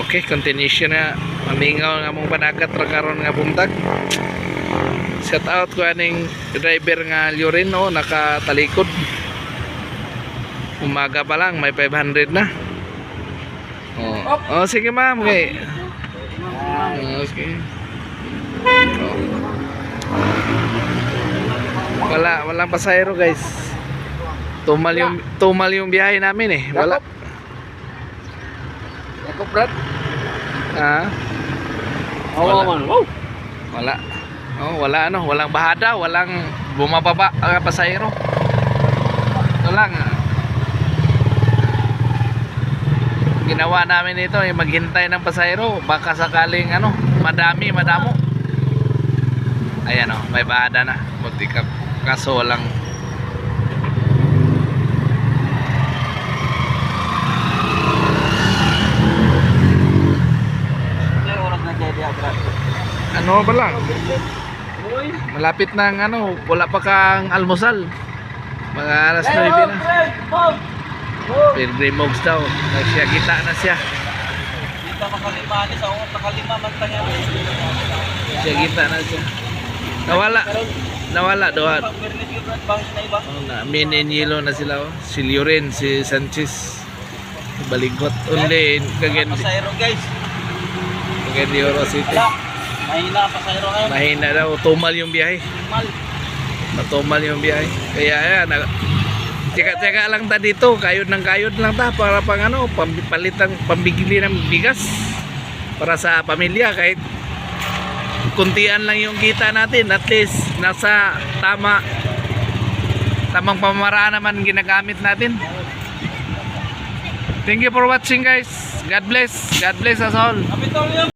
Okay, continuation na. Mamingaw nga mong panagat ra karon nga buntag. Shout out ko aning driver nga Liorin, no, nakatalikod. Umaga pa lang may 500 na. Oh, sige ma'am, okay. Okay. Walang pasahero, guys. Tumal yung biyahe namin eh. Wala. Ako, Brad. Ah. Wala. Oh, walang bahada, walang bumababa ang pasahero. Ito lang. Ginawa namin ito, maghintay ng pasahero, baka sakaling madamo. Ayan oh, may bahada na. Buti kaso walang. Ano ba lang? Malapit na wala pa kang almusal. Mga alas 9 na. Pilgrim Mogs daw. Siya kita na siya. Kita makalima ni sa oras nakalima man tanya. Siya kita na siya. Nawala doon. Oh, na minin yelo na sila oh. Si Liorin, si Sanchez. Baligot ulit kagen. Pasayro guys. Kagen di Oro City. Mahina pasayro ngayon. Mahina daw, tumal yung biyahe. Matumal yung biyahe. Kaya ayan, teka lang ta dito, kayod lang ta para palitang pambigili ng bigas para sa pamilya. Kahit kuntian lang yung kita natin, at least nasa tamang pamaraan naman ginagamit natin. Thank you for watching, guys. God bless us all.